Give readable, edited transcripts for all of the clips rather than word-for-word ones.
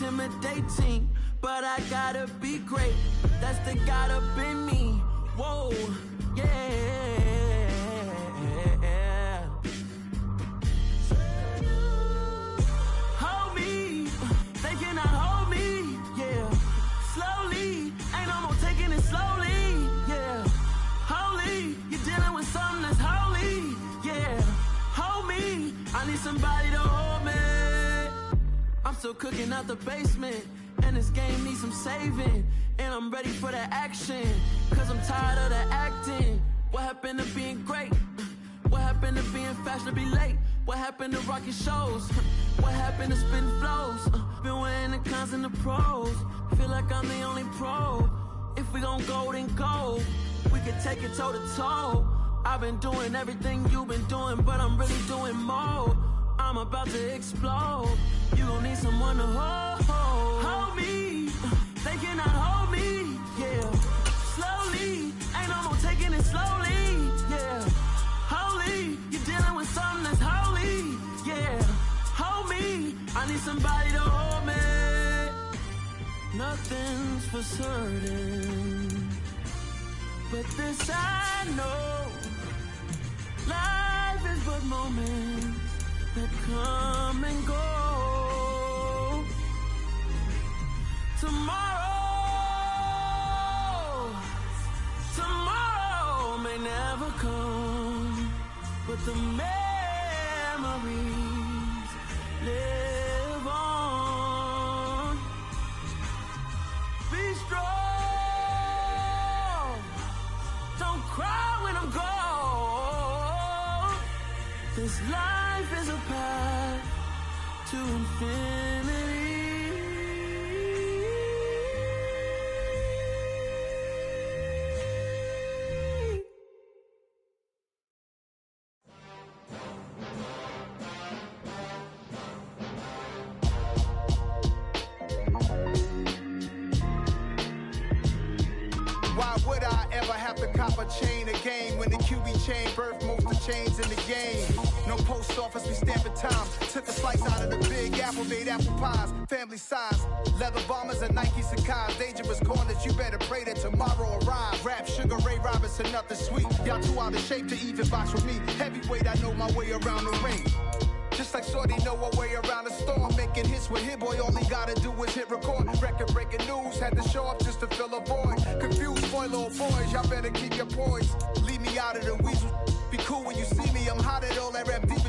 intimidating, but I gotta be great. That's the God up in me. Whoa, yeah. Hold me, they cannot hold me, yeah. Slowly, ain't no more taking it slowly, yeah. Holy, you're dealing with something that's holy, yeah. Hold me, I need somebody to hold me. I'm still cooking out the basement, and this game needs some saving. And I'm ready for the action, cause I'm tired of the acting. What happened to being great? What happened to being fashionably late? What happened to rocking shows? What happened to spitting flows? Been wearing the cons and the pros. Feel like I'm the only pro. If we gon' go, then go. We can take it toe to toe. I've been doing everything you've been doing, but I'm really doing more. I'm about to explode. You gon' need someone to hold me. They cannot hold me, yeah. Slowly, ain't no more taking it slowly, yeah. Holy, you're dealing with something that's holy, yeah. Hold me, I need somebody to hold me. Nothing's for certain, but this I know. Life is but moments that come and go. Tomorrow may never come, but the memories live on. Be strong, don't cry when I'm gone. This life is a path to infinity. Cop a chain a game when the QB chain birthed most of chains in the game. No post office, we stamping time. Took a slice out of the big apple, made apple pies, family size. Leather bombers and Nike Sacai's. Dangerous corners, you better pray that tomorrow arrives. Rap, Sugar Ray Robinson, nothing sweet. Y'all too out of shape to even box with me. Heavyweight, I know my way around the ring. Just like Shorty know her way around the storm. Making hits with Hit Boy, all he gotta do is hit record. Record breaking news, had to show up just to fill a void. Confused boy, little boys, y'all better keep your poise. Leave me out of the weasel. Be cool when you see me, I'm hot at all that rap deep.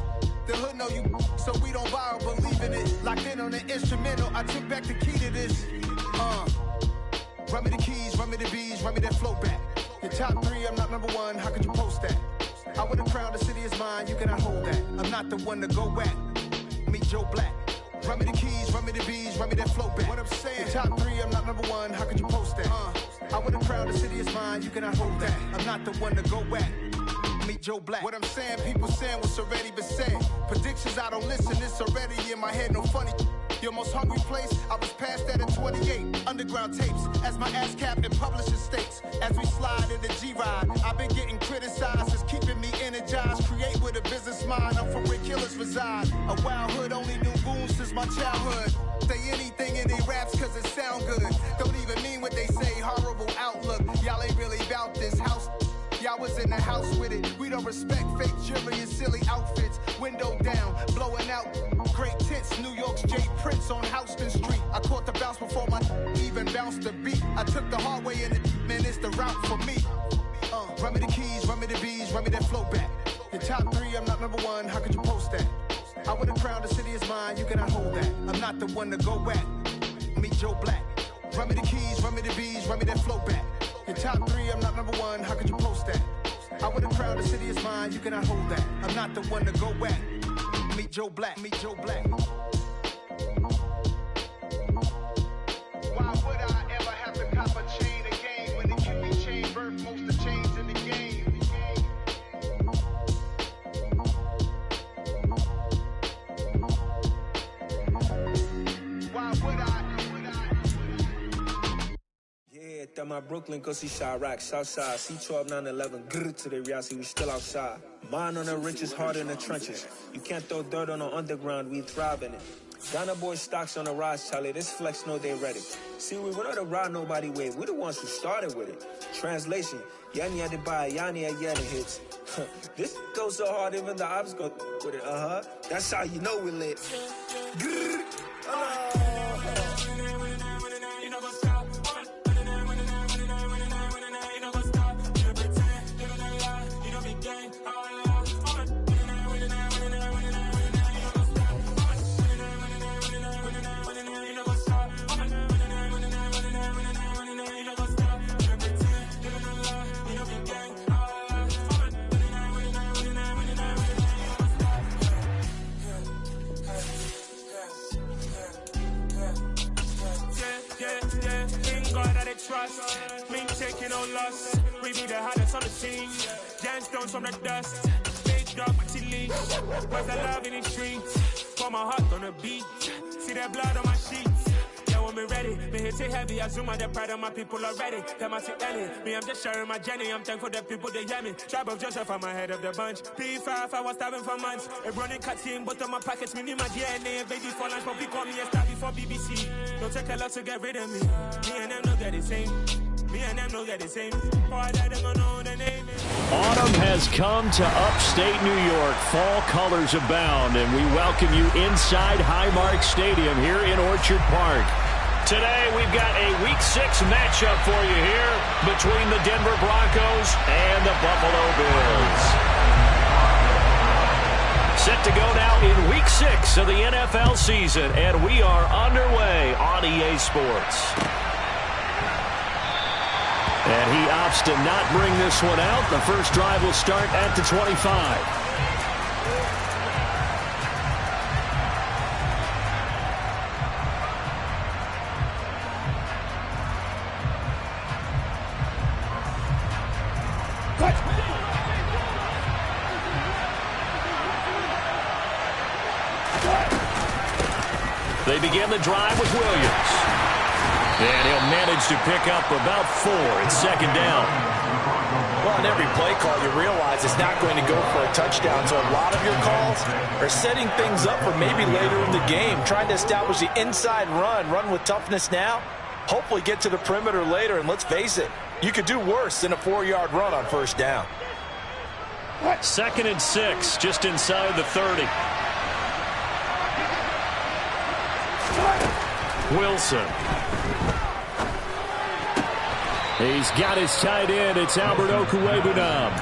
The hood know you, so we don't borrow, believe in it. Locked in on the instrumental, I took back the key to this. Run me the keys, run me the bees, run me that flow back. Your top three, I'm not number one, how could you post that? I would have crowned the city is mine, you cannot hold that. I'm not the one to go back. Meet Joe Black. Run me the keys, run me the bees, run me that flow back. What I'm saying, your top three, I'm not number one, how could you post that? I would have crowned the city is mine, you cannot hold that. I'm not the one to go back. Meet Joe Black. What I'm saying, people saying what's already been said. Predictions, I don't listen, it's already in my head, no funny. Your most hungry place, I was past that at 28. Underground tapes, as my ass cap in publishing states. As we slide in the G-Ride, I've been getting criticized, it's keeping me energized. Create with a business mind, I'm from where killers reside. A wild hood, only knew goons since my childhood. Say anything in they raps cause it sound good. Don't even mean what they say, horrible outlook. Y'all ain't really about this house. Y'all was in the house with it. We don't respect fake jewelry and silly outfits. Window down, blowing out great tits. New York's J. Prince on Houston Street. I caught the bounce before my even bounced the beat. I took the hard way in it, man, it's the route for me. Run me the keys, run me the bees, run me that flow back. Your top three, I'm not number one, how could you post that? I would have crowned the city is mine, you cannot hold that. I'm not the one to go back. Meet Joe Black. Run me the keys, run me the bees, run me that flow back. Your top three, I'm not number one, how could you post that? I would have crowned the city is mine, you cannot hold that. I'm not the one to go back. Meet Joe Black, meet Joe Black. Why would I ever have to cop a chain again when the QB chain birthed most of the chains in the game? Why would I? Yeah, that my Brooklyn, go see Chirac, Southside, C12, 911, grrr to the reality, we still outside. Mine on the riches, hard in the trenches. You can't throw dirt on the underground, we thrive in it. Ghana boy stocks on the rise, Charlie. This flex know they ready. See, we went on the ride nobody wave. We the ones who started with it. Translation, Yani had to buy, Yani had yet hits. This goes so hard, even the ops go with it. That's how you know we lit. Trust, me taking no loss. We be the hottest on the scene. Gemstones from the dust. Big dog, but she leash. Where's the love in the streets? Pour my heart on the beat. See that blood on my sheets. Yeah, when me ready, me hit it heavy. I zoom out the pride of my people already. Them I see Ellie. Me, I'm just sharing my journey. I'm thankful that people they hear me. Tribe of Joseph, I'm ahead of the bunch. P5, I was starving for months. A running cut team, but on my pockets, me need my DNA. Baby for lunch, but we call me a star before BBC. Don't take a lot to get rid of me. Me and them know that the same. Me and them know that the same. Boy, that them gonna know the name. Autumn has come to upstate New York. Fall colors abound, and we welcome you inside Highmark Stadium here in Orchard Park. Today, we've got a Week 6 matchup for you here between the Denver Broncos and the Buffalo Bills. Set to go now in Week 6 of the NFL season, and we are underway on EA Sports. And he opts to not bring this one out. The first drive will start at the 25. They begin the drive with Williams. And he'll manage to pick up about 4. It's second down. Well, in every play call, you realize it's not going to go for a touchdown. So a lot of your calls are setting things up for maybe later in the game, trying to establish the inside run with toughness now, hopefully get to the perimeter later. And let's face it, you could do worse than a 4-yard run on first down. 2nd and 6, just inside the 30. Wilson. He's got his tight end. It's Albert Okwuegbunam.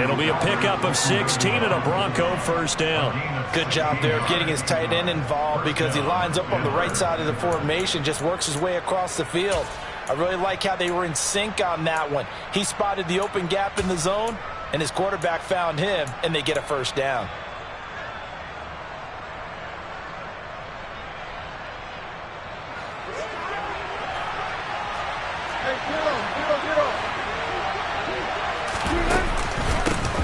It'll be a pickup of 16 and a Bronco first down. Good job there of getting his tight end involved because he lines up on the right side of the formation, just works his way across the field. I really like how they were in sync on that one. He spotted the open gap in the zone, and his quarterback found him, and they get a first down.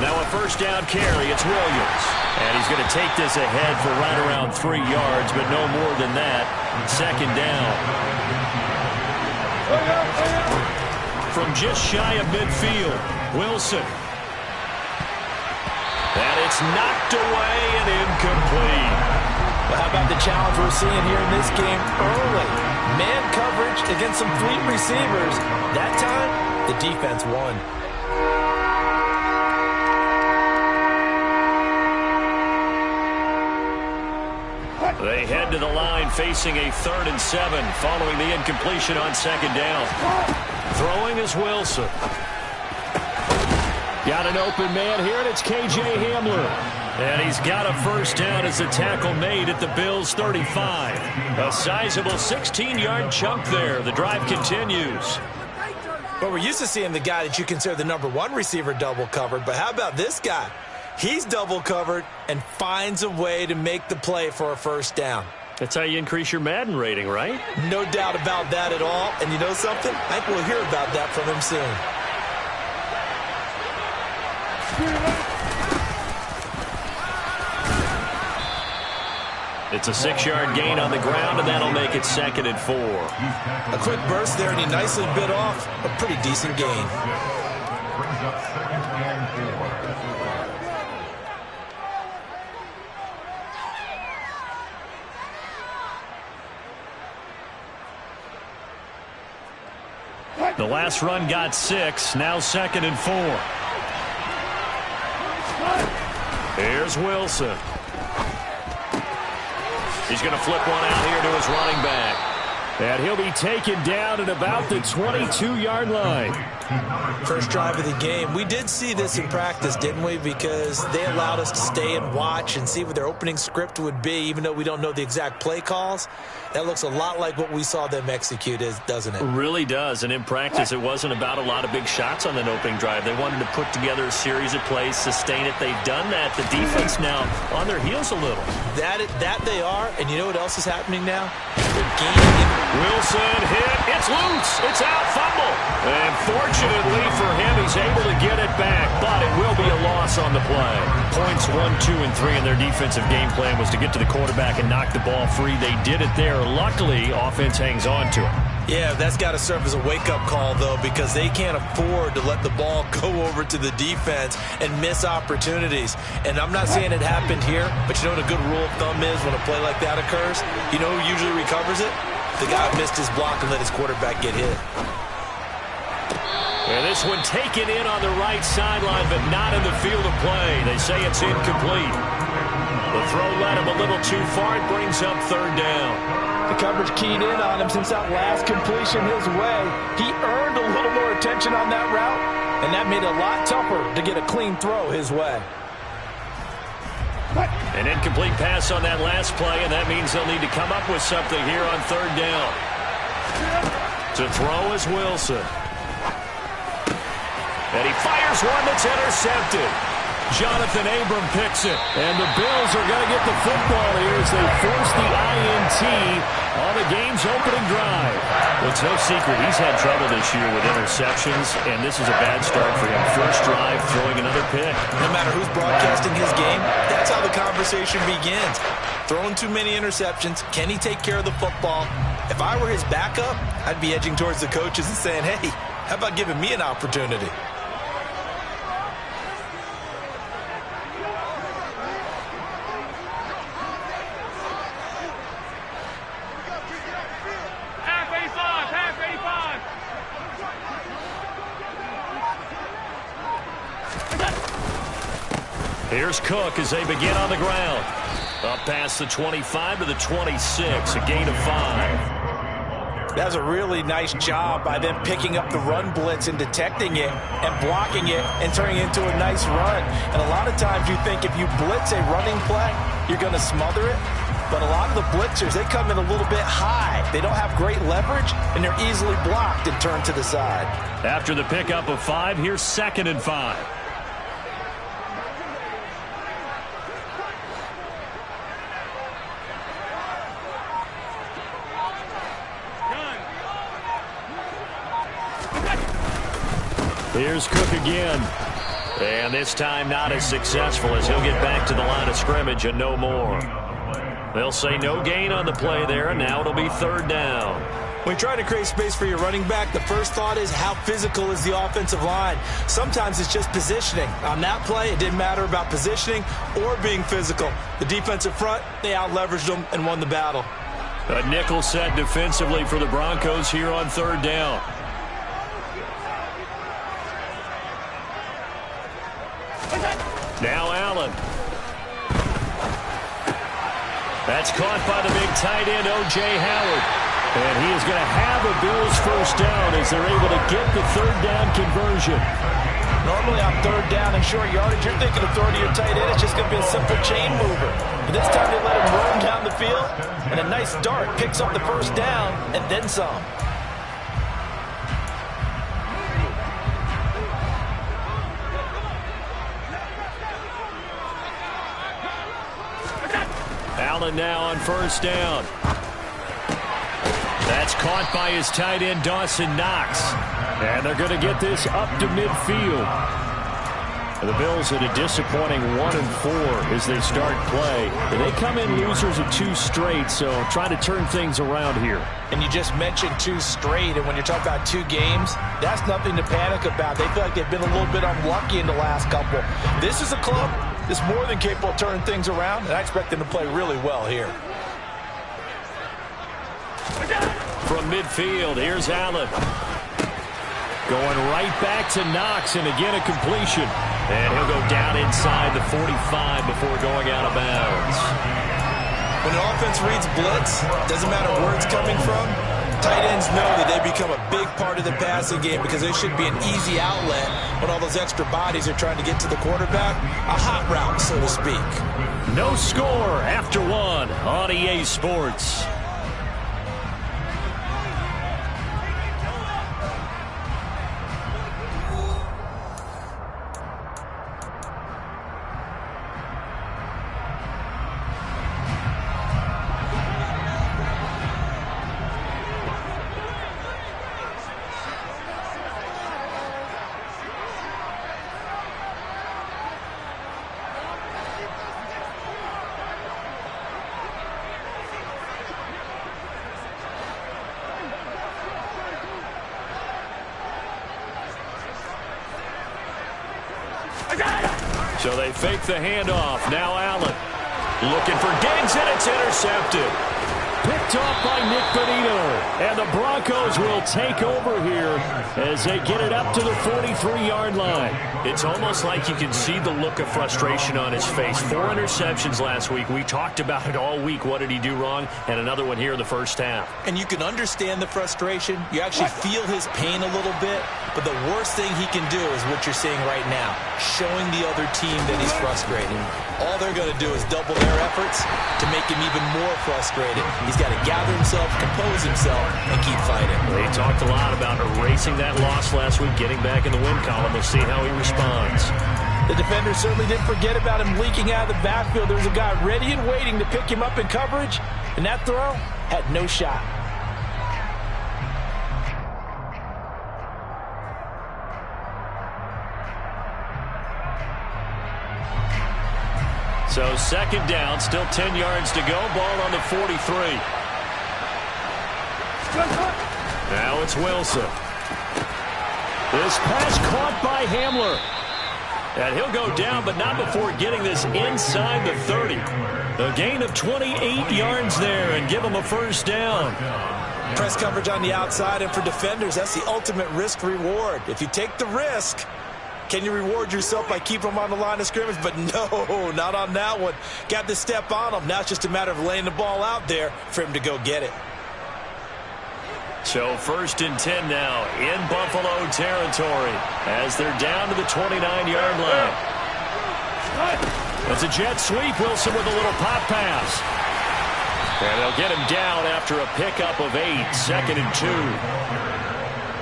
Now a first down carry. It's Williams. And he's going to take this ahead for right around 3 yards, but no more than that. Second down. From just shy of midfield, Wilson. And it's knocked away and incomplete. Well, how about the challenge we're seeing here in this game early? Man coverage against some fleet receivers. That time, the defense won. They head to the line facing a 3rd and 7 following the incompletion on second down. Throwing is Wilson. Got an open man here, and it's K.J. Hamler. And he's got a first down as the tackle made at the Bills' 35. A sizable 16-yard chunk there. The drive continues. But we're used to seeing the guy that you consider the number 1 receiver double covered. But how about this guy? He's double covered and finds a way to make the play for a first down. That's how you increase your Madden rating, right? No doubt about that at all. And you know something? I think we'll hear about that from him soon. It's a 6-yard gain on the ground, and that'll make it 2nd and 4. A quick burst there, and he nicely bit off a pretty decent gain. Brings up 2nd and 4. The last run got 6. Now 2nd and 4. Here's Wilson. He's going to flip one out here to his running back. And he'll be taken down at about the 22-yard line. First drive of the game. We did see this in practice, didn't we? Because they allowed us to stay and watch and see what their opening script would be, even though we don't know the exact play calls. That looks a lot like what we saw them execute, doesn't it? It really does. And in practice, it wasn't about a lot of big shots on that opening drive. They wanted to put together a series of plays, sustain it. They've done that. The defense now on their heels a little. That they are. And you know what else is happening now? They're gaining. Wilson hit. It's loose. It's out. Fumble. And fortunately for him, he's able to get it back. But it will be a loss on the play. Points 1, 2, and 3 in their defensive game plan was to get to the quarterback and knock the ball free. They did it there. Luckily, offense hangs on to it. Yeah, that's got to serve as a wake-up call, though, because they can't afford to let the ball go over to the defense and miss opportunities. And I'm not saying it happened here, but you know what a good rule of thumb is when a play like that occurs? You know who usually recovers it? The guy who missed his block and let his quarterback get hit. And this one taken in on the right sideline, but not in the field of play. They say it's incomplete. The throw led him a little too far. It brings up 3rd down. The coverage keyed in on him since that last completion his way. He earned a little more attention on that route, and that made it a lot tougher to get a clean throw his way. An incomplete pass on that last play, and that means they'll need to come up with something here on 3rd down. To throw is Wilson. And he fires one that's intercepted. Jonathan Abram picks it. And the Bills are going to get the football here as they force the INT on the game's opening drive. Well, it's no secret he's had trouble this year with interceptions, and this is a bad start for him. First drive, throwing another pick. No matter who's broadcasting his game, that's how the conversation begins. Throwing too many interceptions. Can he take care of the football? If I were his backup, I'd be edging towards the coaches and saying, hey, how about giving me an opportunity? Here's Cook as they begin on the ground. Up past the 25 to the 26, a gain of 5. That's a really nice job by them picking up the run blitz and detecting it and blocking it and turning it into a nice run. And a lot of times you think if you blitz a running play, you're going to smother it. But a lot of the blitzers, they come in a little bit high. They don't have great leverage, and they're easily blocked and turned to the side. After the pickup of 5, here's 2nd and 5. Here's Cook again. And this time not as successful as he'll get back to the line of scrimmage and no more. They'll say no gain on the play there, and now it'll be 3rd down. When you try to create space for your running back, the first thought is how physical is the offensive line. Sometimes it's just positioning. On that play, it didn't matter about positioning or being physical. The defensive front, they out-leveraged them and won the battle. A nickel set defensively for the Broncos here on 3rd down. Now Allen. That's caught by the big tight end, O.J. Howard. And he is going to have a Bills first down as they're able to get the 3rd down conversion. Normally on 3rd down and short yardage, you're thinking of throwing to your tight end. It's just going to be a simple chain mover. But this time they let him roam down the field, and a nice dart picks up the first down and then some. Allen now on 1st down. That's caught by his tight end, Dawson Knox. And they're going to get this up to midfield. The Bills at a disappointing 1-4 as they start play. And they come in losers of 2 straight, so try to turn things around here. And you just mentioned 2 straight, and when you're talking about 2 games, that's nothing to panic about. They feel like they've been a little bit unlucky in the last couple. This is a club that's more than capable of turning things around, and I expect them to play really well here. From midfield, here's Allen. Going right back to Knox, and again a completion. And he'll go down inside the 45 before going out of bounds. When an offense reads blitz, doesn't matter where it's coming from, tight ends know that they become a big part of the passing game because they should be an easy outlet when all those extra bodies are trying to get to the quarterback. A hot route, so to speak. No score after one on EA Sports. So they fake the handoff. Now Allen looking for Diggs, and it's intercepted. Picked off by Nick Bonito. And the Broncos will take over here as they get it up to the 43-yard line. It's almost like you can see the look of frustration on his face. 4 interceptions last week. We talked about it all week. What did he do wrong? And another one here in the first half. And you can understand the frustration. You actually feel his pain a little bit. But the worst thing he can do is what you're seeing right now, showing the other team that he's frustrated. All they're going to do is double their efforts to make him even more frustrated. He's got to gather himself, compose himself, and keep fighting. They talked a lot about erasing that loss last week, getting back in the win column. We'll see how he responds. The defender certainly didn't forget about him leaking out of the backfield. There was a guy ready and waiting to pick him up in coverage, and that throw had no shot. So second down, still 10 yards to go. Ball on the 43. Now it's Wilson. This pass caught by Hamler. And he'll go down, but not before getting this inside the 30. A gain of 28 yards there and give him a first down. Press coverage on the outside, and for defenders, that's the ultimate risk-reward. If you take the risk, can you reward yourself by keeping them on the line of scrimmage? But no, not on that one. Got to step on them. Now it's just a matter of laying the ball out there for him to go get it. So first and 10 now in Buffalo territory as they're down to the 29-yard line. That's a jet sweep. Wilson with a little pop pass. And they'll get him down after a pickup of 8. Second and 2.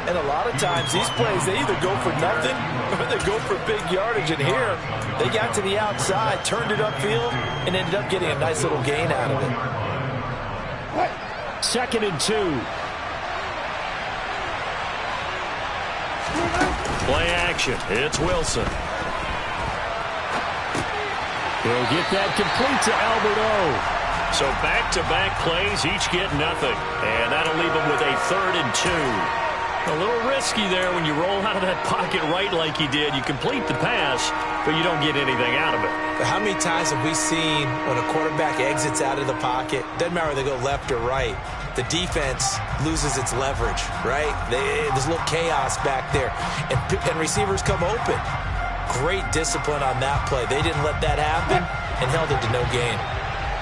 And a lot of times these plays, they either go for nothing or they go for big yardage. And here, they got to the outside, turned it upfield, and ended up getting a nice little gain out of it. Second and 2. Play action. It's Wilson. He'll get that complete to Alberto. So back-to-back plays, each get nothing. And that'll leave him with a 3rd and 2. A little risky there when you roll out of that pocket right like he did. You complete the pass, but you don't get anything out of it. But how many times have we seen when a quarterback exits out of the pocket, doesn't matter whether they go left or right, the defense loses its leverage, right? There's a little chaos back there, and receivers come open. Great discipline on that play. They didn't let that happen and held it to no gain.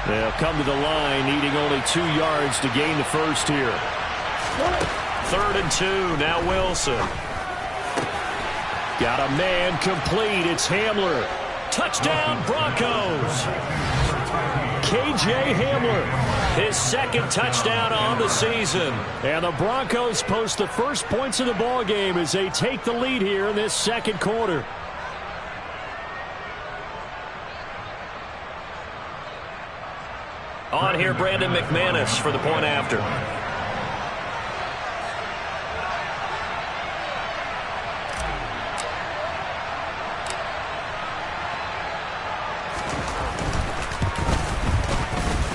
They'll come to the line, needing only 2 yards to gain the first here. 3rd and 2, now Wilson. Got a man complete. It's Hamler. Touchdown, Broncos. KJ Hamler, his 2nd touchdown on the season. And the Broncos post the first points of the ball game as they take the lead here in this 2nd quarter. On here, Brandon McManus for the point after.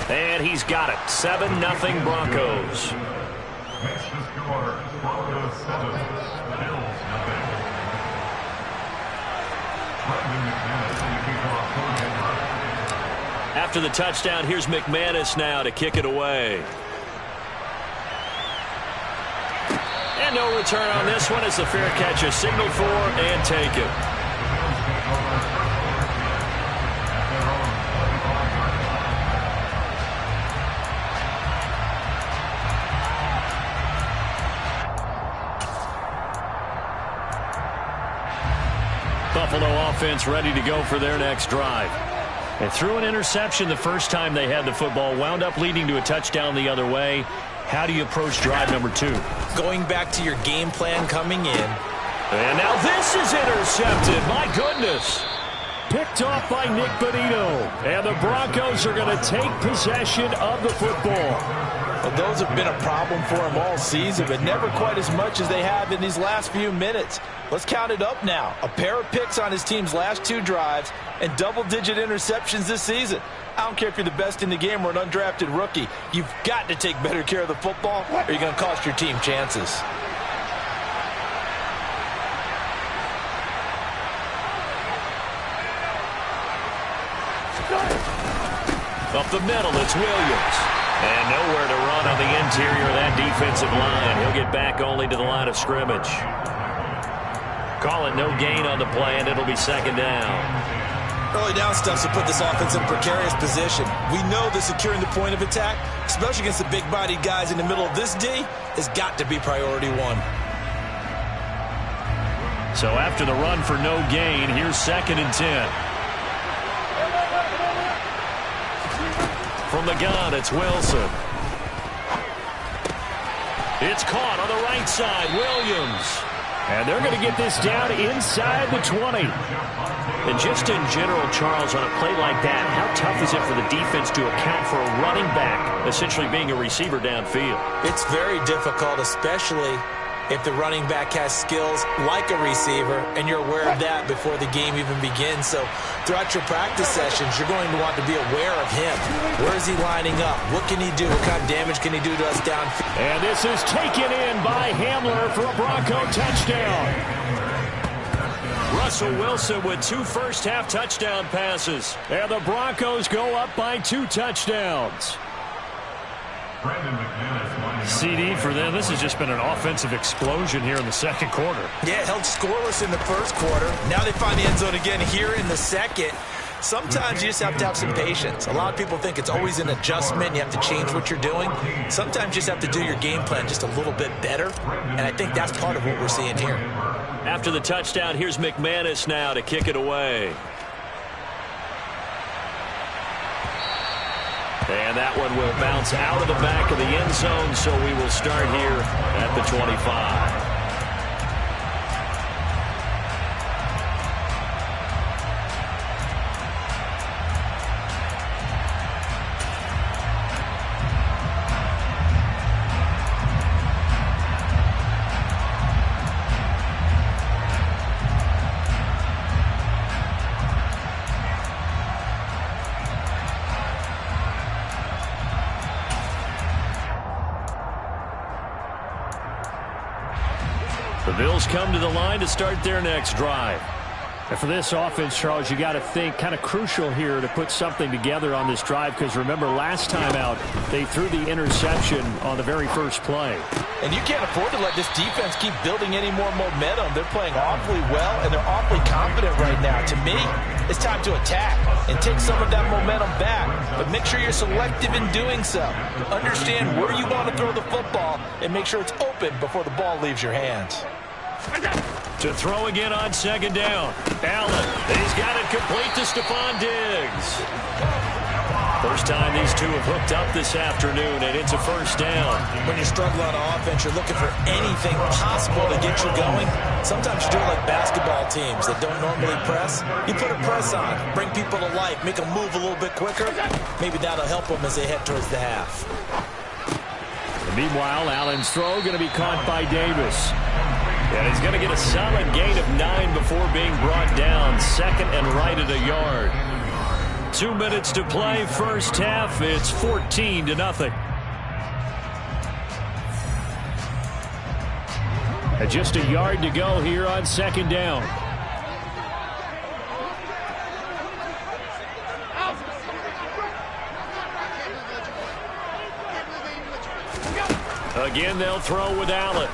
And he's got it. 7-0 Broncos. After the touchdown, here's McManus now to kick it away. And no return on this one as the fair catch is signaled for and taken. Buffalo offense ready to go for their next drive. And threw an interception the first time they had the football, wound up leading to a touchdown the other way. How do you approach drive number 2? Going back to your game plan coming in. And now this is intercepted. My goodness. Picked off by Nick Bonito. And the Broncos are going to take possession of the football. Well, those have been a problem for them all season, but never quite as much as they have in these last few minutes. Let's count it up now. A pair of picks on his team's last 2 drives and double-digit interceptions this season. I don't care if you're the best in the game or an undrafted rookie. You've got to take better care of the football or you're going to cost your team chances. Up the middle, it's Williams. And nowhere to run on the interior of that defensive line. He'll get back only to the line of scrimmage. Call it no gain on the play, and it'll be second down. Early down stuff to put this offense in a precarious position. We know that securing the point of attack, especially against the big-bodied guys in the middle of this D, has got to be priority 1. So after the run for no gain, here's 2nd and 10. From the gun, it's Wilson. It's caught on the right side, Williams. And they're going to get this down inside the 20. And just in general, Charles, on a play like that, how tough is it for the defense to account for a running back essentially being a receiver downfield? It's very difficult, especially if the running back has skills like a receiver, and you're aware of that before the game even begins. So throughout your practice sessions, you're going to want to be aware of him. Where is he lining up? What can he do? What kind of damage can he do to us downfield? And this is taken in by Hamler for a Bronco touchdown. Russell Wilson with 2 first-half touchdown passes. And the Broncos go up by 2 touchdowns. CD for them. This has just been an offensive explosion here in the second quarter. Yeah, held scoreless in the first quarter. Now they find the end zone again here in the second. Sometimes you just have to have some patience. A lot of people think it's always an adjustment. You have to change what you're doing. Sometimes you just have to do your game plan just a little bit better. And I think that's part of what we're seeing here. After the touchdown, here's McManus now to kick it away. And that one will bounce out of the back of the end zone, so we will start here at the 25. The Bills come to the line to start their next drive. And for this offense, Charles, you got to think kind of crucial here to put something together on this drive, because remember last time out they threw the interception on the very first play. And you can't afford to let this defense keep building any more momentum. They're playing awfully well, and they're awfully confident right now. To me, it's time to attack and take some of that momentum back. But make sure you're selective in doing so. Understand where you want to throw the football and make sure it's open before the ball leaves your hands. To throw again on second down. Allen, he's got it complete to Stephon Diggs. First time these two have hooked up this afternoon, and it's a first down. When you struggle on offense, you're looking for anything possible to get you going. Sometimes you do it like basketball teams that don't normally press. You put a press on, bring people to life, make them move a little bit quicker. Maybe that'll help them as they head towards the half. And meanwhile, Allen's throw going to be caught by Davis. And he's going to get a solid gain of 9 before being brought down. Second and right at a yard. 2 minutes to play, first half. It's 14-0. And just a yard to go here on second down. Again, they'll throw with Allen.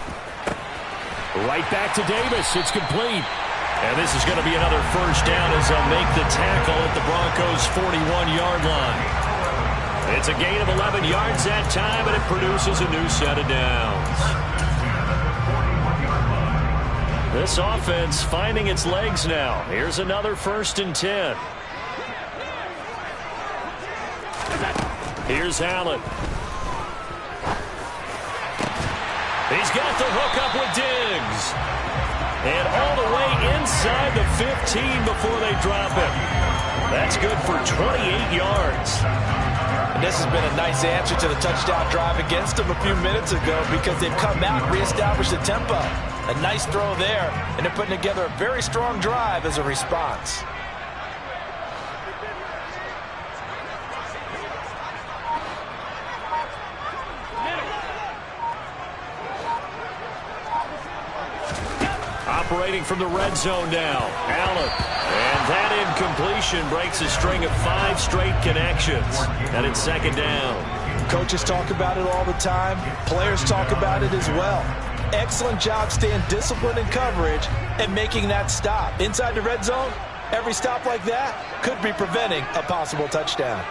Right back to Davis. It's complete. And this is going to be another first down as they'll make the tackle at the Broncos' 41-yard line. It's a gain of 11 yards that time, and it produces a new set of downs. This offense finding its legs now. Here's another 1st and 10. Here's Allen. He's got the hook up with Diggs. And all the way inside the 15 before they drop him. That's good for 28 yards. And this has been a nice answer to the touchdown drive against them a few minutes ago because they've come out and reestablished the tempo. A nice throw there, and they're putting together a very strong drive as a response. Operating from the red zone now, Allen. And that incompletion breaks a string of 5 straight connections. And it's 2nd down. Coaches talk about it all the time. Players talk about it as well. Excellent job staying disciplined in coverage and making that stop. Inside the red zone, every stop like that could be preventing a possible touchdown.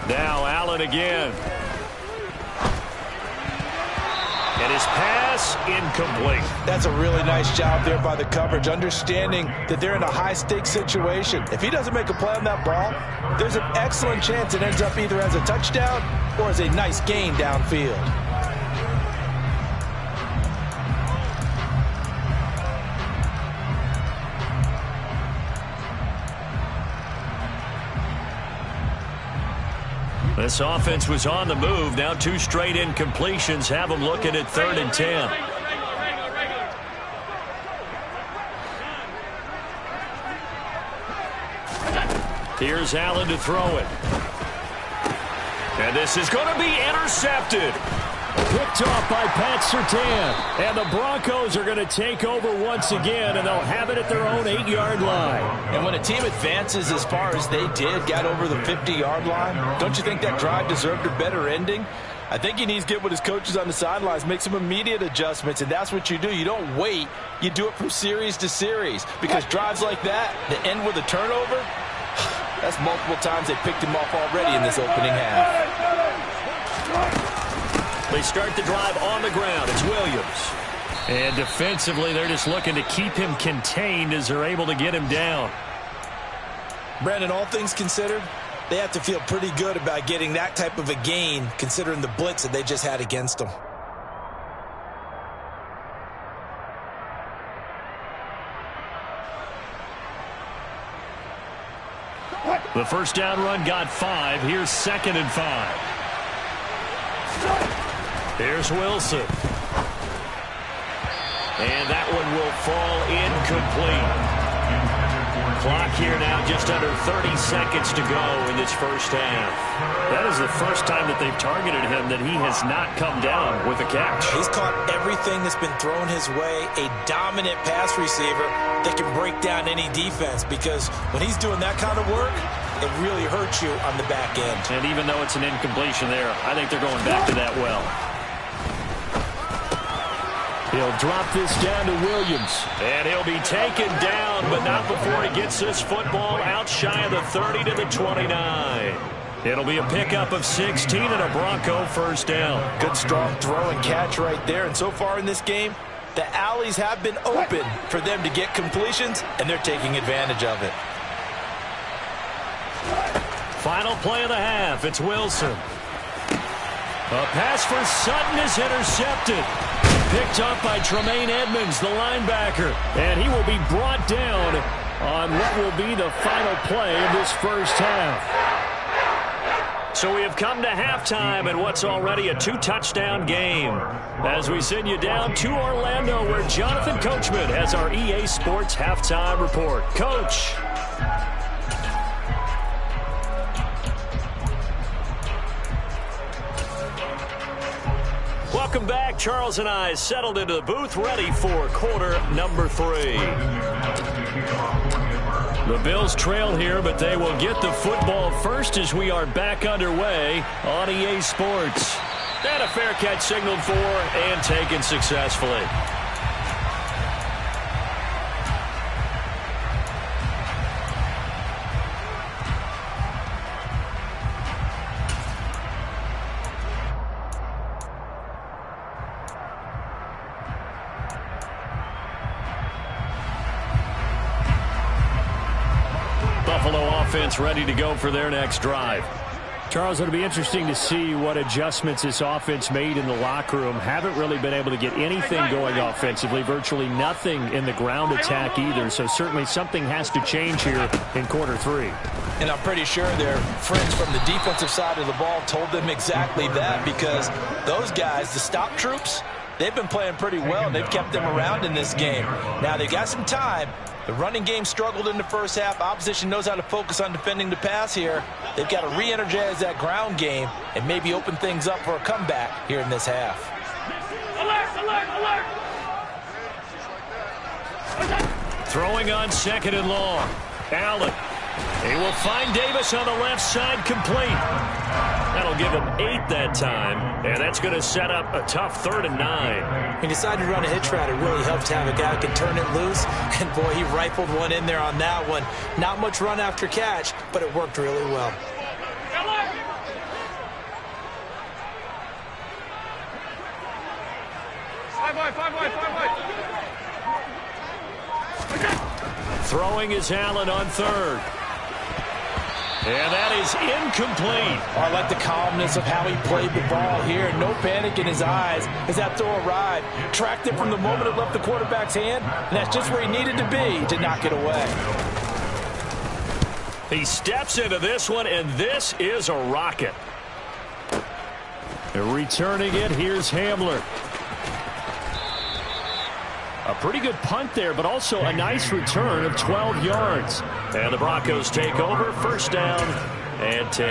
Now Allen again. And his pass incomplete. That's a really nice job there by the coverage, understanding that they're in a high-stakes situation. If he doesn't make a play on that ball, there's an excellent chance it ends up either as a touchdown or as a nice gain downfield. This offense was on the move. Now 2 straight incompletions have them looking at 3rd and 10. Here's Allen to throw it. And this is going to be intercepted. Picked off by Pat Surtain. And the Broncos are going to take over once again, and they'll have it at their own 8-yard line. And when a team advances as far as they did, got over the 50-yard line, don't you think that drive deserved a better ending? I think he needs to get with his coaches on the sidelines, make some immediate adjustments, and that's what you do. You don't wait. You do it from series to series, because drives like that end with a turnover, that's multiple times they picked him off already in this opening half. They start the drive on the ground. It's Williams. And defensively, they're just looking to keep him contained as they're able to get him down. Brandon, all things considered, they have to feel pretty good about getting that type of a gain, considering the blitz that they just had against them. The first down run got 5. Here's 2nd and 5. Here's Wilson. And that one will fall incomplete. Clock here now, just under 30 seconds to go in this first half. That is the first time that they've targeted him that he has not come down with a catch. He's caught everything that's been thrown his way, a dominant pass receiver that can break down any defense, because when he's doing that kind of work, it really hurts you on the back end. And even though it's an incompletion there, I think they're going back to that well. He'll drop this down to Williams. And he'll be taken down, but not before he gets this football out shy of the 30 to the 29. It'll be a pickup of 16 and a Bronco first down. Good strong throw and catch right there. And so far in this game, the alleys have been open for them to get completions, and they're taking advantage of it. Final play of the half. It's Wilson. A pass for Sutton is intercepted. Picked up by Tremaine Edmonds, the linebacker. And he will be brought down on what will be the final play of this first half. So we have come to halftime in what's already a 2-touchdown game. As we send you down to Orlando, where Jonathan Coachman has our EA Sports halftime report. Coach. Welcome back. Charles and I settled into the booth, ready for quarter number 3. The Bills trail here, but they will get the football first as we are back underway on EA Sports. And a fair catch signaled for and taken successfully. Buffalo offense ready to go for their next drive. Charles, it'll be interesting to see what adjustments this offense made in the locker room. Haven't really been able to get anything going offensively, virtually nothing in the ground attack either. So certainly something has to change here in quarter 3. And I'm pretty sure their friends from the defensive side of the ball told them exactly that, because those guys, the stop troops, they've been playing pretty well, and they've kept them around in this game. Now, they've got some time. The running game struggled in the first half. Opposition knows how to focus on defending the pass here. They've got to re-energize that ground game and maybe open things up for a comeback here in this half. Alert, alert, alert! Throwing on 2nd and long. Allen. He will find Davis on the left side, complete. That'll give him 8 that time, and that's going to set up a tough 3rd and 9. He decided to run a hitch route. It really helped to have a guy who can turn it loose, and boy, he rifled one in there on that one. Not much run after catch, but it worked really well. Throwing is Allen on 3rd. And that is incomplete. Oh, I like the calmness of how he played the ball here. No panic in his eyes as that throw arrived. Tracked it from the moment it left the quarterback's hand, and that's just where he needed to be to knock it away. He steps into this one, and this is a rocket. Returning it, here's Hamler. A pretty good punt there, but also a nice return of 12 yards. And the Broncos take over, 1st down and 10.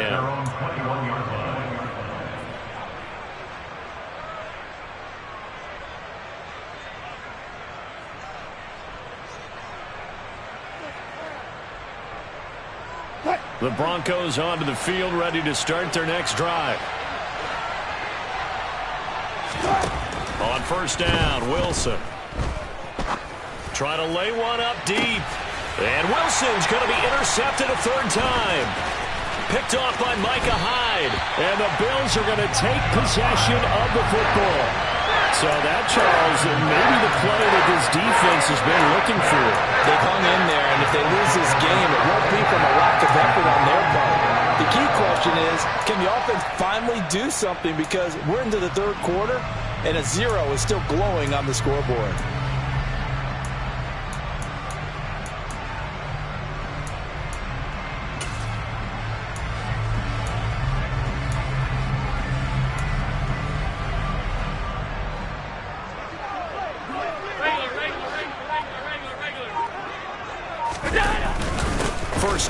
The Broncos onto the field, ready to start their next drive. On 1st down, Wilson. Trying to lay one up deep. And Wilson's going to be intercepted a 3rd time. Picked off by Micah Hyde. And the Bills are going to take possession of the football. So that, Charles, maybe the play that this defense has been looking for. They've hung in there, and if they lose this game, it won't be from a lack of effort on their part. The key question is, can the offense finally do something? Because we're into the 3rd quarter, and a 0 is still glowing on the scoreboard.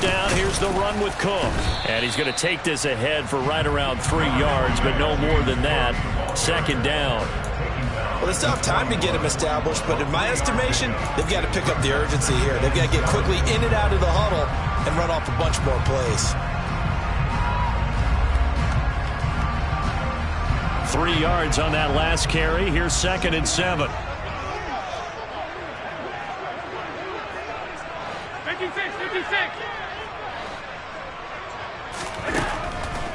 Down, here's the run with Cook. And he's going to take this ahead for right around 3 yards, but no more than that. 2nd down. Well, they still have time to get him established, but in my estimation, they've got to pick up the urgency here. They've got to get quickly in and out of the huddle and run off a bunch more plays. 3 yards on that last carry. Here's 2nd and 7. 56.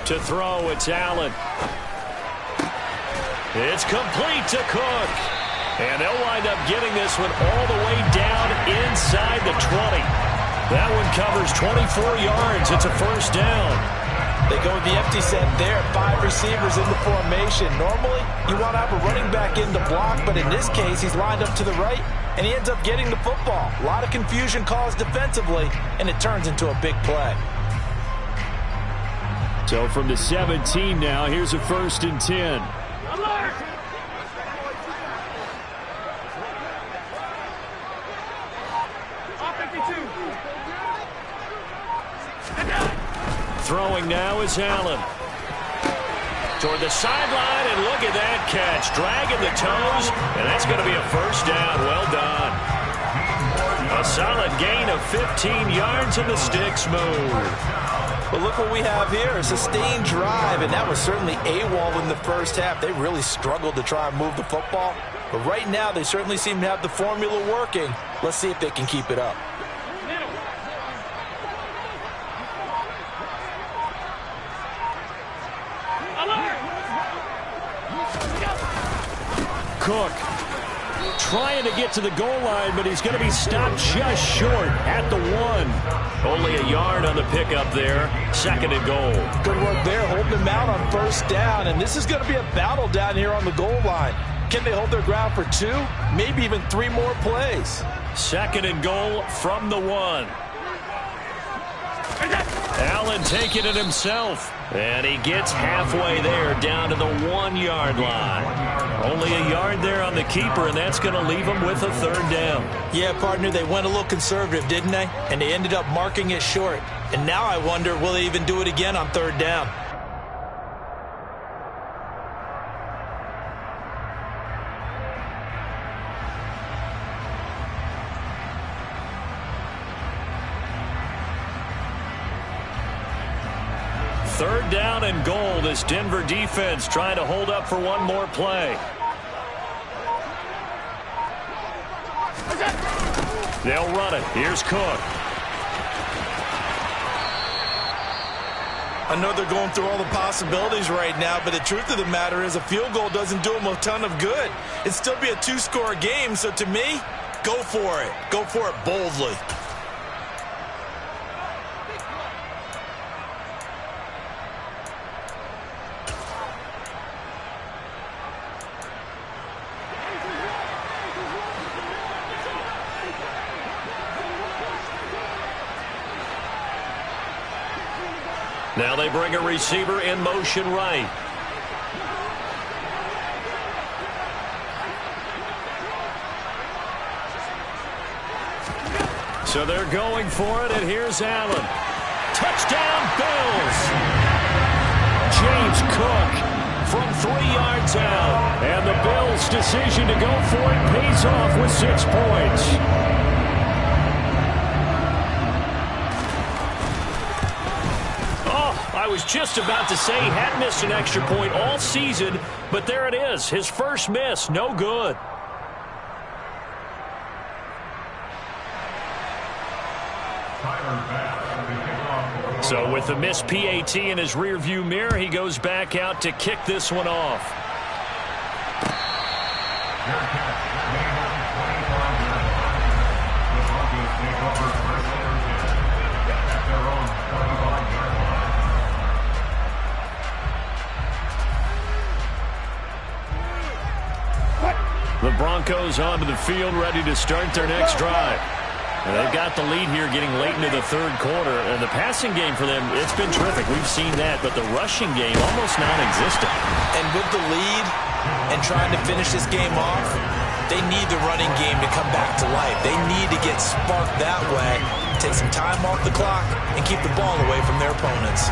To throw, it's Allen. It's complete to Cook. And they'll wind up getting this one all the way down inside the 20. That one covers 24 yards. It's a 1st down. They go with the empty set there. 5 receivers in the formation. Normally, you want to have a running back in to block, but in this case, he's lined up to the right, and he ends up getting the football. A lot of confusion caused defensively, and it turns into a big play. So from the 17 now, here's a 1st and 10. Alert! Throwing now is Allen. Toward the sideline, and look at that catch. Dragging the toes, and that's going to be a 1st down. Well done. A solid gain of 15 yards, and the sticks move. But look what we have here, a sustained drive, and that was certainly AWOL in the first half. They really struggled to try and move the football. But right now, they certainly seem to have the formula working. Let's see if they can keep it up. Cook Trying to get to the goal line, but he's going to be stopped just short at the 1. Only a yard on the pickup there. 2nd and goal. Good work there, holding him out on 1st down. And this is going to be a battle down here on the goal line. Can they hold their ground for 2, maybe even 3 more plays? 2nd and goal from the 1. Allen taking it himself. And he gets halfway there, down to the 1-yard line. Only a yard there on the keeper, and that's going to leave him with a 3rd down. Yeah, partner, they went a little conservative, didn't they? And they ended up marking it short. And now I wonder, will they even do it again on 3rd down? Third down and goal. This Denver defense trying to hold up for one more play. They'll run it. Here's Cook. I know they're going through all the possibilities right now, but the truth of the matter is a field goal doesn't do them a ton of good. It'd still be a 2-score game, so to me, go for it. Go for it boldly. Now they bring a receiver in motion right. So they're going for it, and here's Allen. Touchdown, Bills! James Cook from 3 yards out. And the Bills' decision to go for it pays off with 6 points. I was just about to say he hadn't missed an extra point all season, but there it is. His first miss, no good. So with the missed PAT in his rearview mirror, he goes back out to kick this one off. The Broncos onto the field, ready to start their next drive. And they've got the lead here getting late into the 3rd quarter. And the passing game for them, it's been terrific. We've seen that. But the rushing game, almost non-existent. And with the lead and trying to finish this game off, they need the running game to come back to life. They need to get sparked that way, take some time off the clock, and keep the ball away from their opponents.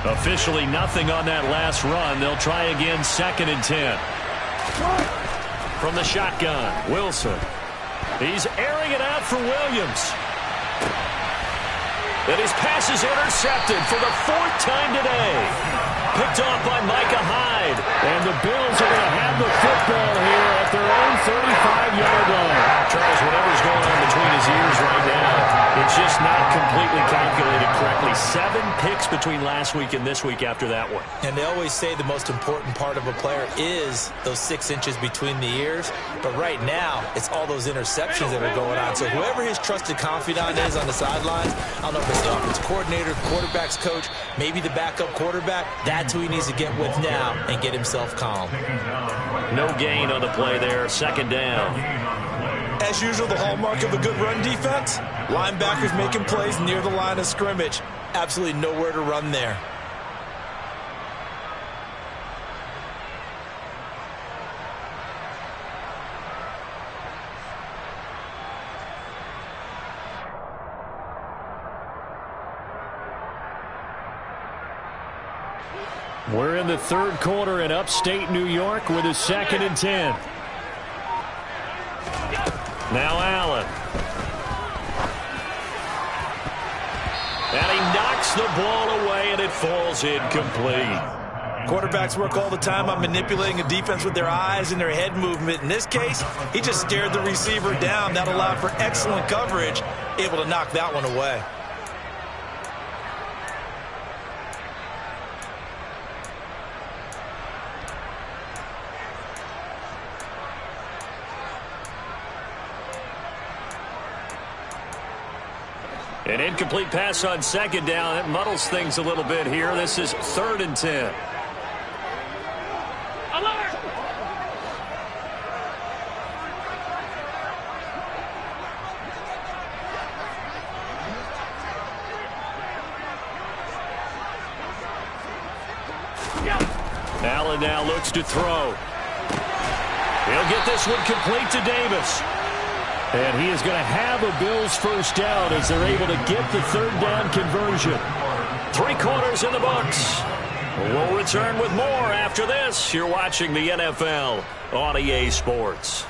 Officially nothing on that last run. They'll try again, 2nd and 10. From the shotgun, Wilson. He's airing it out for Williams. And his pass is intercepted for the 4th time today. Picked off by Micah Hyde. And the Bills are going to have the football here at their own 35-yard line. Charles, whatever's going on between his ears right now, it's just not completely calculated correctly. 7 picks between last week and this week after that one. And they always say the most important part of a player is those 6 inches between the ears. But right now, it's all those interceptions that are going on. So whoever his trusted confidant is on the sidelines, I don't know if it's the offensive coordinator, quarterback's coach, maybe the backup quarterback, that's who he needs to get with now and get himself calm. No gain on the play there, 2nd down. As usual, the hallmark of a good run defense, linebackers making plays near the line of scrimmage. Absolutely nowhere to run there. We're in the 3rd quarter in upstate New York with a 2nd and 10. Now Allen. And he knocks the ball away, and it falls incomplete. Quarterbacks work all the time on manipulating a defense with their eyes and their head movement. In this case, he just stared the receiver down. That allowed for excellent coverage, able to knock that one away. An incomplete pass on second down. That muddles things a little bit here. This is 3rd and 10. Allen now looks to throw. He'll get this one complete to Davis. And he is going to have a Bills first down as they're able to get the 3rd down conversion. 3 quarters in the books. We'll return with more after this. You're watching the NFL on EA Sports.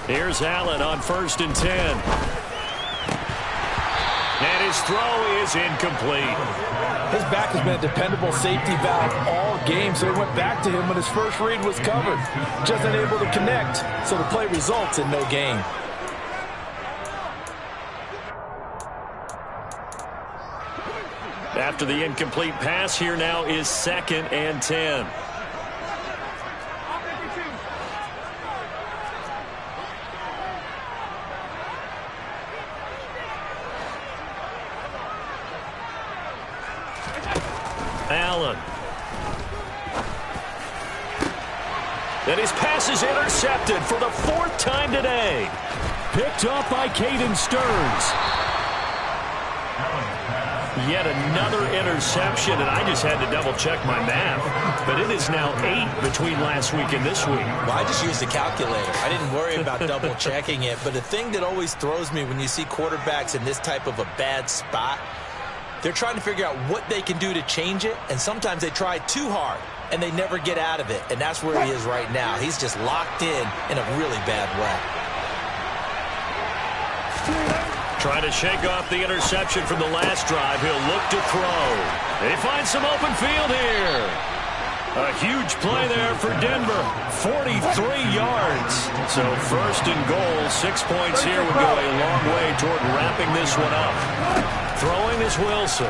Here's Allen on 1st and 10. And his throw is incomplete. His back has been a dependable safety valve all game, so he went back to him when his first read was covered. Just unable to connect, so the play results in no gain. After the incomplete pass, here now is 2nd and 10. Allen. And his pass is intercepted for the 4th time today. Picked up by Caden Stearns. Yet another interception, and I just had to double-check my math. But it is now 8 between last week and this week. Well, I just used a calculator. I didn't worry about double-checking it. But the thing that always throws me when you see quarterbacks in this type of a bad spot, they're trying to figure out what they can do to change it, and sometimes they try too hard, and they never get out of it. And that's where he is right now. He's just locked in a really bad way. Trying to shake off the interception from the last drive. He'll look to throw. They find some open field here. A huge play there for Denver. 43 yards. So 1st and goal. 6 points here would go a long way toward wrapping this one up. Throwing is Wilson.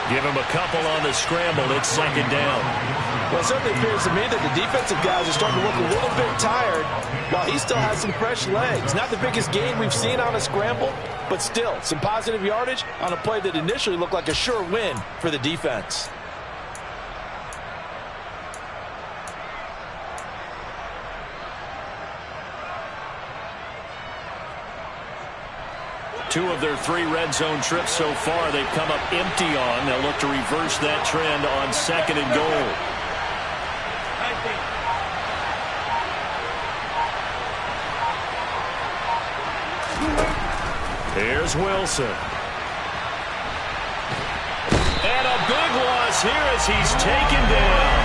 Give him a couple on the scramble. It's 2nd down. Well, it certainly appears to me that the defensive guys are starting to look a little bit tired while he still has some fresh legs. Not the biggest gain we've seen on a scramble, but still some positive yardage on a play that initially looked like a sure win for the defense. Two of their 3 red zone trips so far, they've come up empty on. They'll look to reverse that trend on 2nd and goal. Here's Wilson. And a big loss here as he's taken down.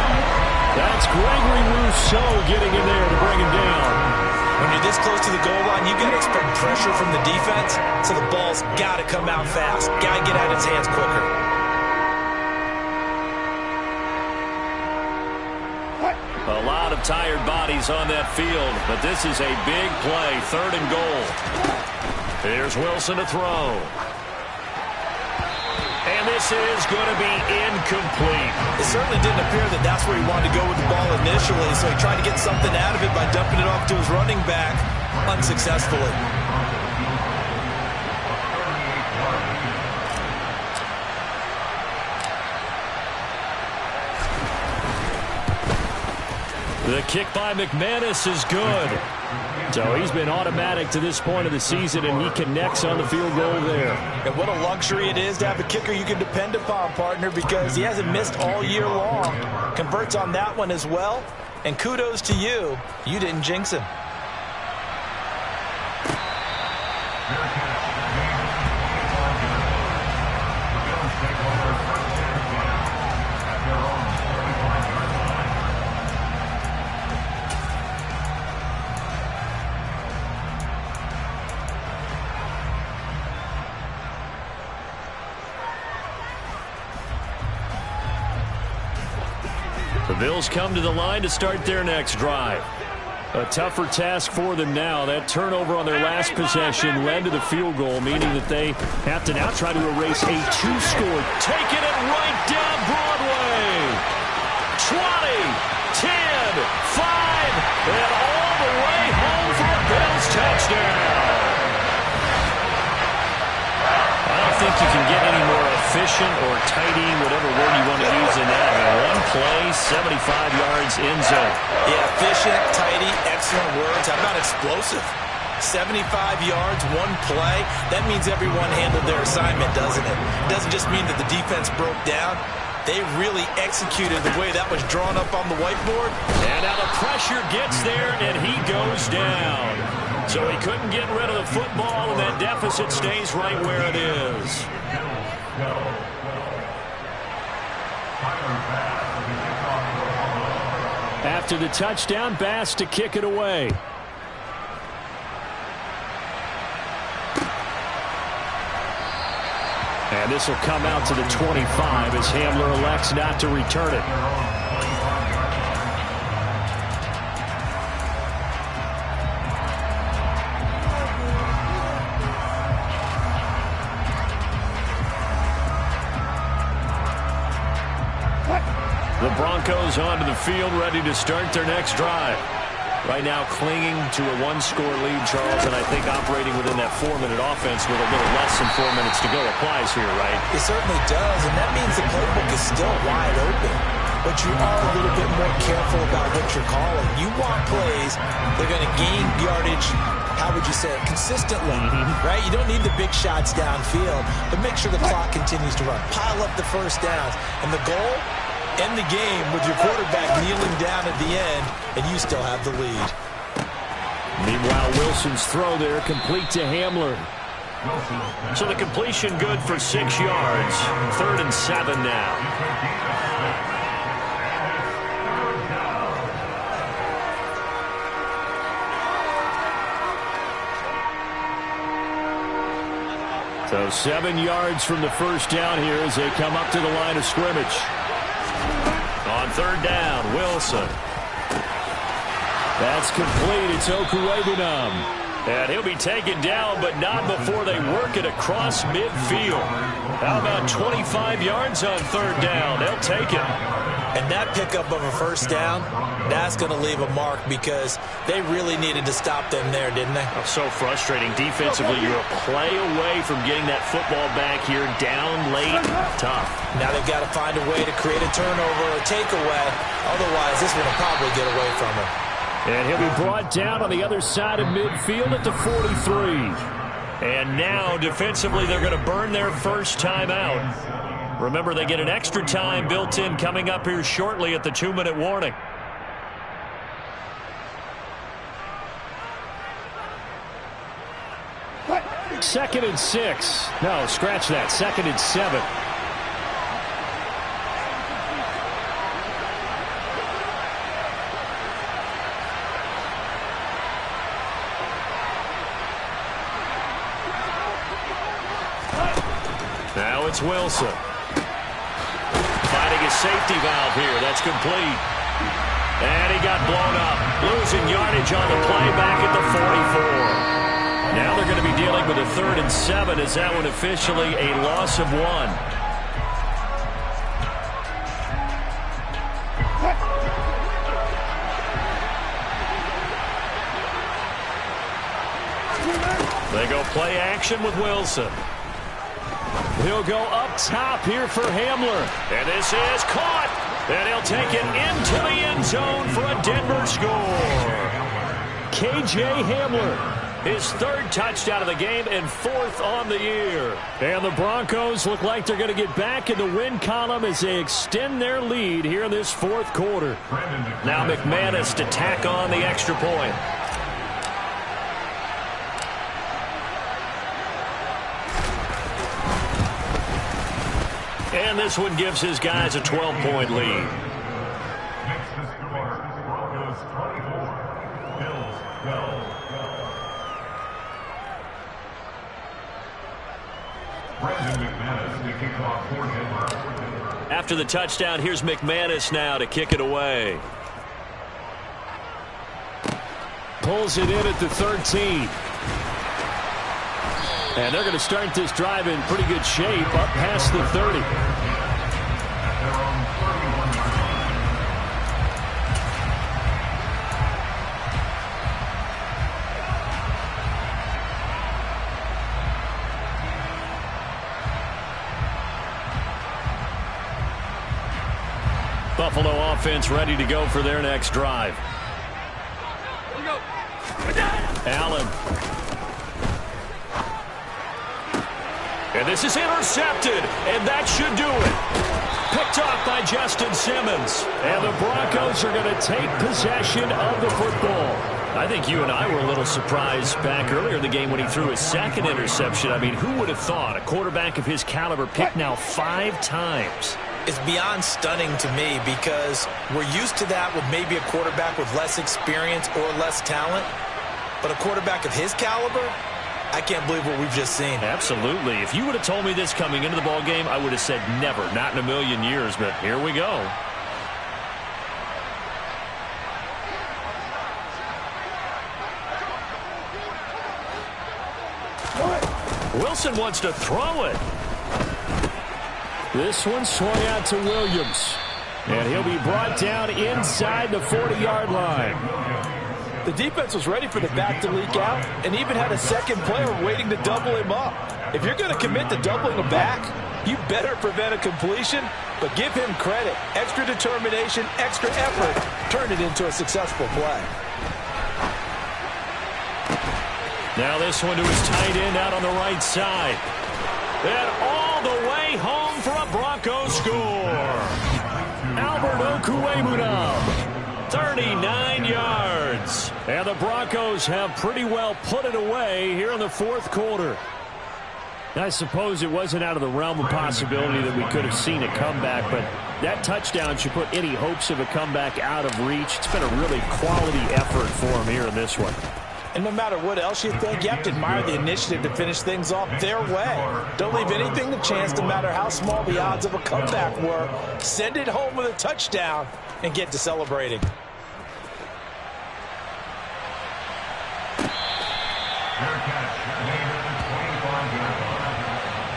That's Gregory Rousseau getting in there to bring him down. When you're this close to the goal line, you got to expect pressure from the defense, so the ball's got to come out fast. Got to get out of his hands quicker. A lot of tired bodies on that field, but this is a big play. 3rd and goal. Here's Wilson to throw. And this is going to be incomplete. It certainly didn't appear that that's where he wanted to go with the ball initially, so he tried to get something out of it by dumping it off to his running back unsuccessfully. The kick by McManus is good. So he's been automatic to this point of the season, and he connects on the field goal there. And what a luxury it is to have a kicker you can depend upon, partner, because he hasn't missed all year long. Converts on that one as well. And kudos to you. You didn't jinx him. The Bills come to the line to start their next drive. A tougher task for them now. That turnover on their last possession led to the field goal, meaning that they have to now try to erase a two-score. Taking it right down Broadway. 20, 10, 5, and all the way home for a Bills touchdown. I don't think you can get any more efficient or tidy, whatever word you want to use in that. One play, 75 yards in zone. Yeah, efficient, tidy, excellent words. How about explosive? 75 yards, one play. That means everyone handled their assignment, doesn't it? It doesn't just mean that the defense broke down. They really executed the way that was drawn up on the whiteboard. And now the pressure gets there, and he goes down. So he couldn't get rid of the football, and that deficit stays right where it is. After the touchdown, Bass to kick it away. And this will come out to the 25 as Hamler elects not to return it. The Broncos onto the field, ready to start their next drive. Right now clinging to a one-score lead, Charles, and I think operating within that 4-minute offense with a little less than 4 minutes to go applies here, right? It certainly does, and that means the playbook is still wide open. But you are a little bit more careful about what you're calling. You want plays that are going to gain yardage, how would you say it, consistently, right? You don't need the big shots downfield, but make sure the clock continues to run. Pile up the first downs. And the goal? End the game with your quarterback kneeling down at the end, and you still have the lead. Meanwhile, Wilson's throw there complete to Hamler. So the completion good for 6 yards. 3rd and 7 now. So 7 yards from the first down here as they come up to the line of scrimmage. On 3rd down, Wilson. That's complete. It's Okuwebunam. And he'll be taken down, but not before they work it across midfield. How about 25 yards on 3rd down? They'll take it. And that pickup of a first down, that's going to leave a mark because they really needed to stop them there, didn't they? Oh, so frustrating. Defensively, you're a play away from getting that football back here. Down late, tough. Now they've got to find a way to create a turnover or takeaway. Otherwise, this one will probably get away from them. And he'll be brought down on the other side of midfield at the 43. And now, defensively, they're going to burn their first time out. Remember, they get an extra time built in coming up here shortly at the 2-minute warning. Second and 6. No, scratch that. 2nd and 7. Now it's Wilson. Finding a safety valve here. That's complete. And he got blown up. Losing yardage on the play back at the 44. Now they're going to be dealing with a 3rd and 7 as that one officially a loss of 1. They go play action with Wilson. He'll go up top here for Hamler. And this is caught. And he'll take it into the end zone for a Denver score. K.J. Hamler. His third touchdown of the game and fourth on the year. And the Broncos look like they're going to get back in the win column as they extend their lead here in this fourth quarter. Now McManus to tack on the extra point. And this one gives his guys a 12-point lead. Next to score, Broncos 24, Bills 12. Brandon McManus to kick off for Denver. After the touchdown, here's McManus now to kick it away. Pulls it in at the 13. And they're going to start this drive in pretty good shape up past the 30. At their own 31-yard line. Buffalo offense ready to go for their next drive. Allen. And this is intercepted, and that should do it. Picked off by Justin Simmons. And the Broncos are going to take possession of the football. I think you and I were a little surprised back earlier in the game when he threw his second interception. I mean, who would have thought a quarterback of his caliber picked now 5 times? It's beyond stunning to me because we're used to that with maybe a quarterback with less experience or less talent. But a quarterback of his caliber, I can't believe what we've just seen. Absolutely. If you would have told me this coming into the ball game, I would have said never, not in a million years. But here we go. Wilson wants to throw it. This one swung out to Williams. And he'll be brought down inside the 40-yard line. The defense was ready for the back to leak out and even had a second player waiting to double him up. If you're going to commit to doubling a back, you better prevent a completion, but give him credit. Extra determination, extra effort, turn it into a successful play. Now this one to his tight end out on the right side. And all the way home for a Broncos score. Albert Okwuegbunam, 39 yards. And the Broncos have pretty well put it away here in the fourth quarter. I suppose it wasn't out of the realm of possibility that we could have seen a comeback, but that touchdown should put any hopes of a comeback out of reach. It's been a really quality effort for him here in this one. And no matter what else you think, you have to admire the initiative to finish things off their way. Don't leave anything to chance, no matter how small the odds of a comeback were. Send it home with a touchdown and get to celebrating. Fair catch made at the 25-yard line.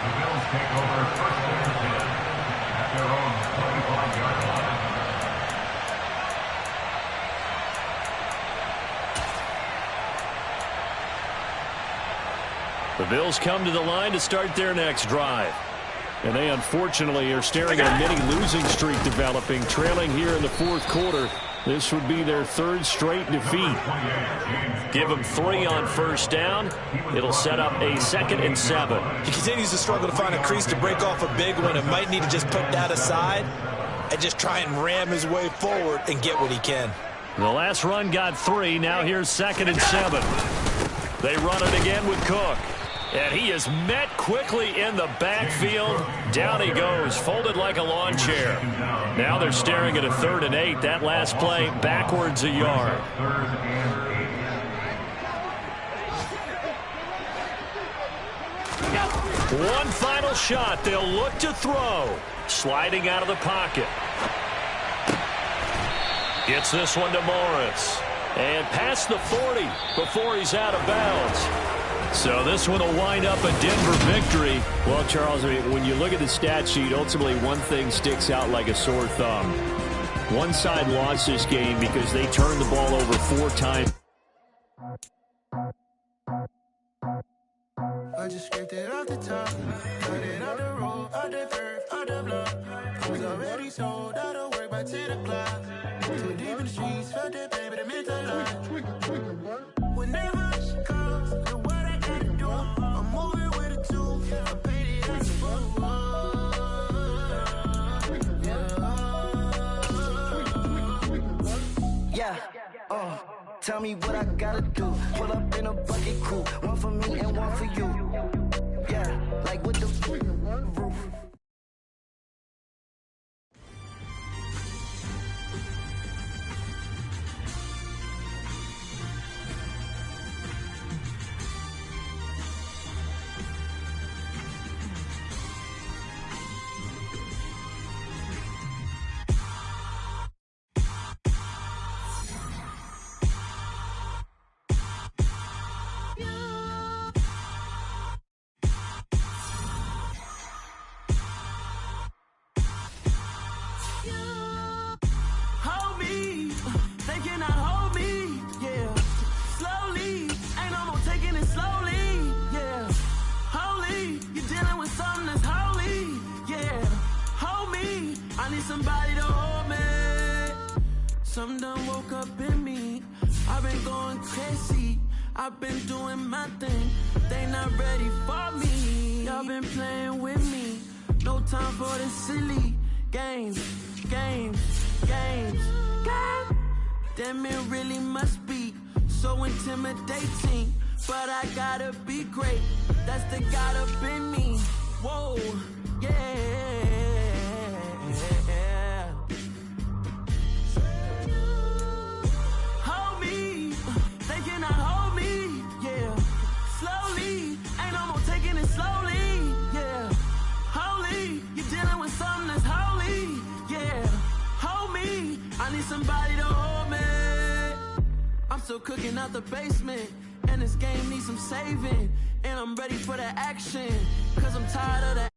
The Bills take over first and 10 at their own 25-yard line. The Bills come to the line to start their next drive. And they unfortunately are staring at a mini losing streak developing, trailing here in the fourth quarter. This would be their third straight defeat. Give them 3 on first down. It'll set up a 2nd and 7. He continues to struggle to find a crease to break off a big one and might need to just put that aside and just try and ram his way forward and get what he can. The last run got 3. Now here's 2nd and 7. They run it again with Cook. And he is met quickly in the backfield. Down he goes, folded like a lawn chair. Now they're staring at a 3rd and 8. That last play backwards a yard. One final shot. They'll look to throw. Sliding out of the pocket. Gets this one to Morris. And past the 40 before he's out of bounds. So this one will wind up a Denver victory. Well, Charles, when you look at the stat sheet, ultimately one thing sticks out like a sore thumb. One side lost this game because they turned the ball over 4 times. I just scraped it off the top, cut it out the road, out the curve, out the block. I was already sold out of work, but to the clock. Too deep in the streets, felt that pain, but it meant a lot. Whenever she calls, know what I gotta do. I'm moving with a two, I paid it as a fool. Yeah, tell me what I gotta do. Pull up in a bucket crew, one for me and one for you. Yeah, like with the roof. Hold me, they cannot hold me, yeah. Slowly, ain't no more taking it slowly, yeah. Holy, you're dealing with something that's holy, yeah. Hold me, I need somebody to hold me. Something done woke up in me. I've been going crazy, I've been doing my thing. They not ready for me. Y'all been playing with me. No time for this silly games. Damn, it really must be so intimidating. But I gotta be great. That's the God up in me. Whoa, yeah. Hold me, they cannot hold me, yeah. Slowly, ain't no more taking it slowly, yeah. Holy, you're dealing with something that's holy, yeah. Hold me, I need somebody to hold me. I'm still cooking out the basement, and this game needs some saving. And I'm ready for the action, cause I'm tired of the